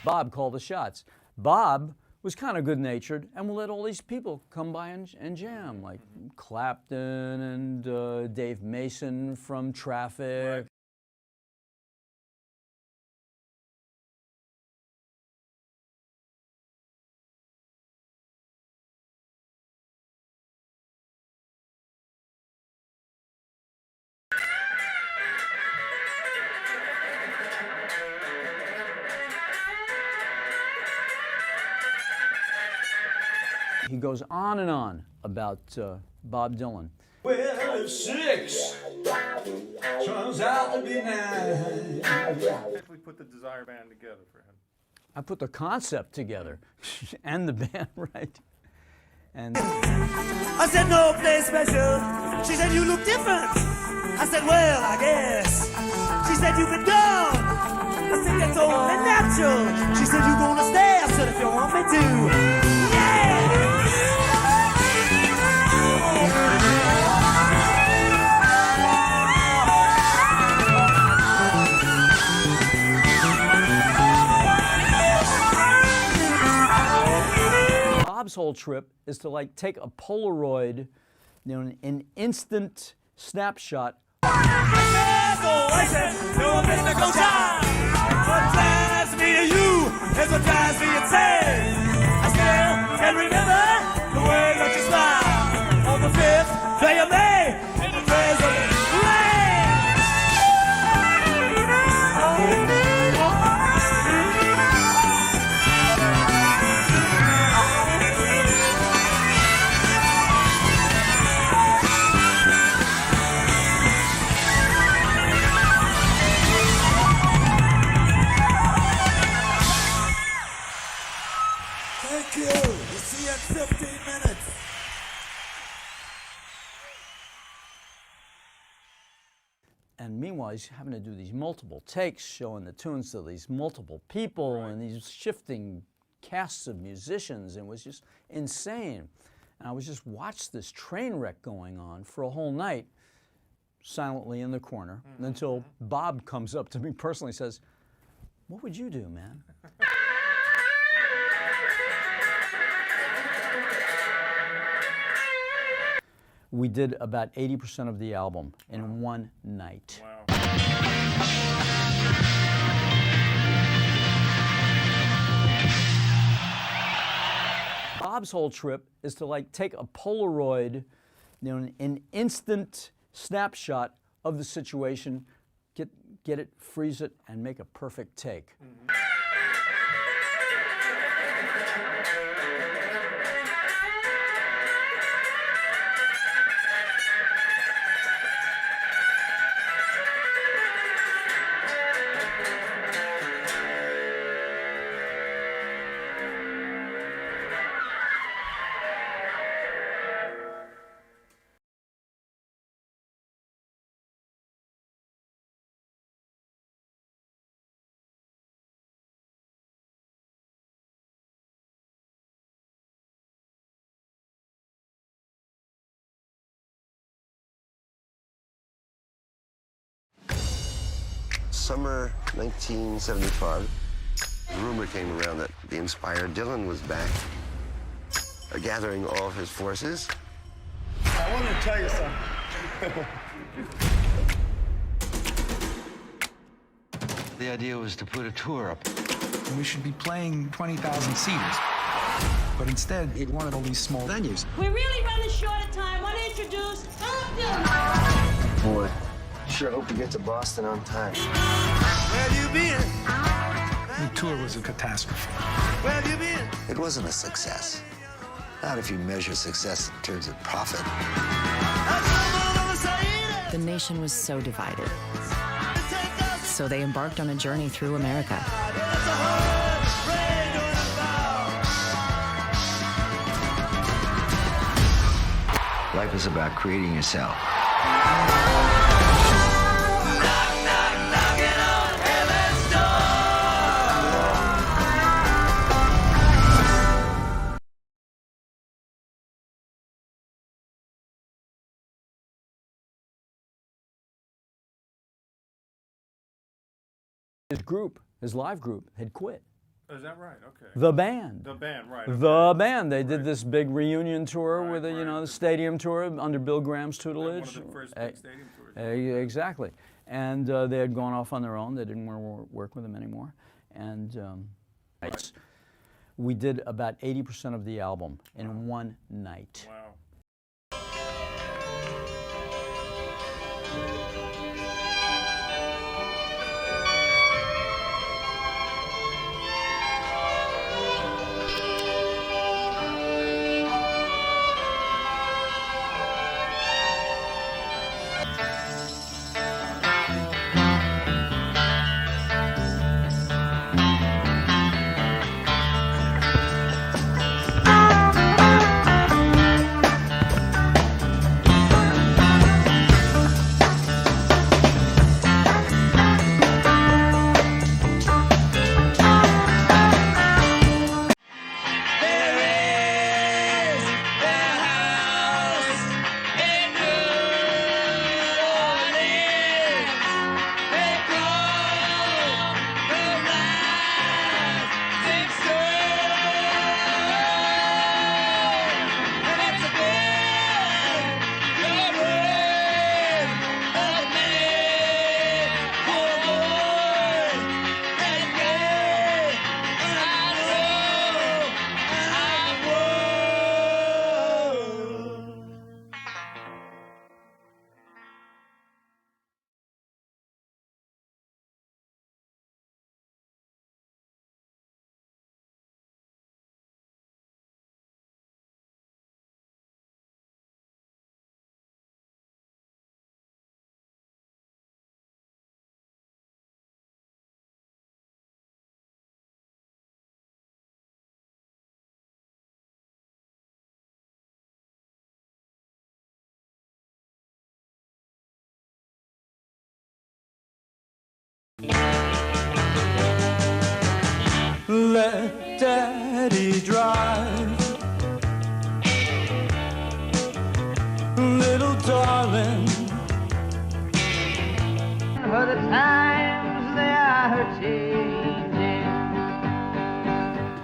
Bob called the shots. Bob was kind of good-natured and would let all these people come by and jam, like Clapton and Dave Mason from Traffic. He goes on and on about Bob Dylan. Well, if 6 turns out to be 9. Actually put the Desire band together for him. I put the concept together and the band, right? And I said, no place special. She said, you look different. I said, well, I guess. She said, you've been gone. I said, that's only natural. She said, you're gonna stay. I said, if you want me to. Bob's whole trip is to like take a Polaroid, you know, an instant snapshot. I said, no mystical time. What drives me to you is what drives me insane. I still can remember the way that you smile on the 5th day of May in the days of rain. Thank you. We'll see you in 15 minutes. And meanwhile, he's having to do these multiple takes, showing the tunes to these multiple people and these shifting casts of musicians, and it was just insane. And I was just watched this train wreck going on for a whole night, silently in the corner, until Bob comes up to me personally and says, "What would you do, man?" We did about 80% of the album in one night. Wow. Bob's whole trip is to like take a Polaroid, you know, an instant snapshot of the situation, get it, freeze it, and make a perfect take. Summer 1975, a rumor came around that the inspired Dylan was back, gathering all of his forces. I want to tell you something. The idea was to put a tour up. We should be playing 20,000 seaters. But instead, he wanted all these small venues. We're really running short of time. Want to introduce Bob Dylan. Boy, sure hope to get to Boston on time. Where you been? The tour was a catastrophe. Where you been? It wasn't a success. Not if you measure success in terms of profit. The nation was so divided. So they embarked on a journey through America. Life is about creating yourself. His group, his live group, had quit. Is that right? Okay. The band. The band, right. The band. They did this big reunion tour Right, with, right. the stadium tour under Bill Graham's One tutelage. of the first big stadium tours. Exactly. And they had gone off on their own. They didn't want to work with him anymore. And we did about 80% of the album in one night. Wow. Let Daddy drive, little darling. For the times they are changing.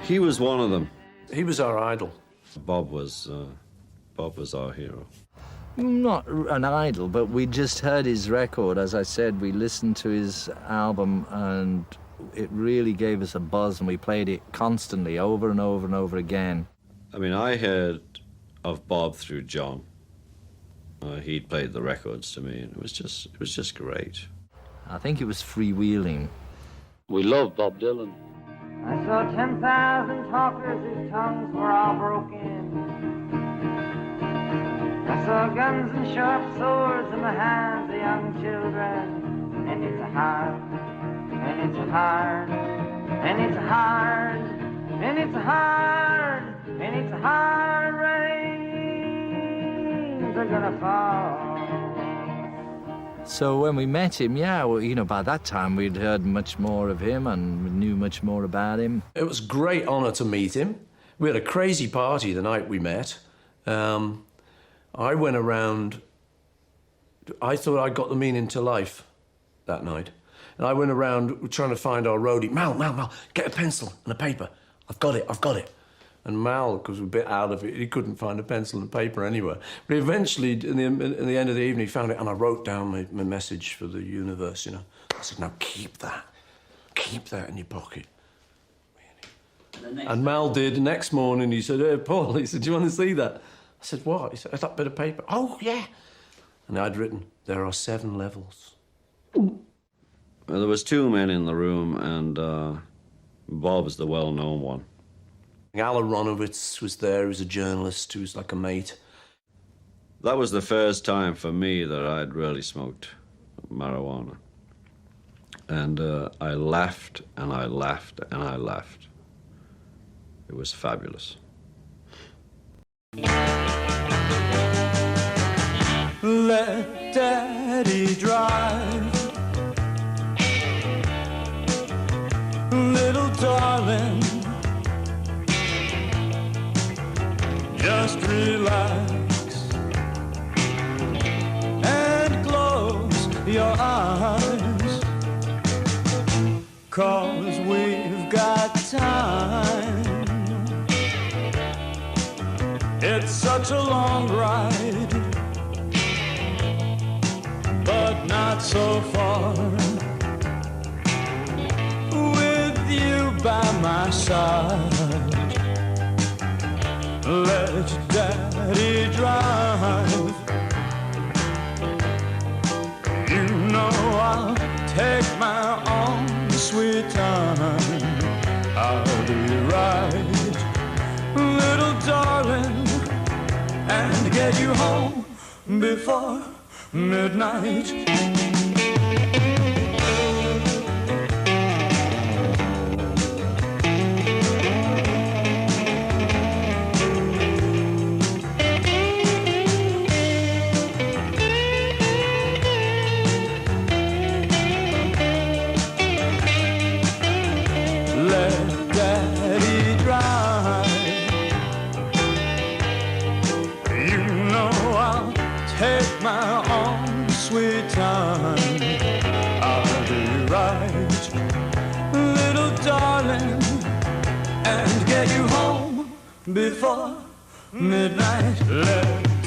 He was one of them. He was our idol. Bob was our hero. Not an idol, but we just heard his record. As I said, we listened to his album and it really gave us a buzz, and we played it constantly over and over and over again. I mean, I heard of Bob through John. He'd played the records to me, and it was just great. I think it was freewheeling. We love Bob Dylan. I saw 10,000 talkers whose tongues were all broken. I saw guns and sharp swords in the hands of young children. And it's hard, and it's hard, and it's hard, and it's hard, and it's hard, rains are gonna fall. So when we met him, yeah, well, you know, by that time we'd heard much more of him and we knew much more about him. It was a great honour to meet him. We had a crazy party the night we met. I went around, I thought I got the meaning to life that night. And I went around trying to find our roadie. Mal, get a pencil and a paper. I've got it. And Mal, because we were a bit out of it, he couldn't find a pencil and paper anywhere. But eventually, in the end of the evening, he found it, and I wrote down my message for the universe, you know. I said, now keep that in your pocket. And Mal did. The next morning, he said, hey, Paul, he said, do you want to see that? I said, what? He said, that bit of paper. Oh, yeah. And I'd written, there are 7 levels. Well, there was 2 men in the room, and Bob's the well-known one. Al Aronowitz was there, he was a journalist, who was like a mate. That was the first time for me that I'd really smoked marijuana. And I laughed, and I laughed, and I laughed. It was fabulous. Let Daddy drive, little darling. Just relax and close your eyes, 'cause we've got time. such a long ride, but not so far. With you by my side, let Daddy drive. You know I'll take my own sweet time. I'll be right, little darling, and get you home before midnight. Take my own sweet time. I'll be right, little darling, and get you home before midnight. Let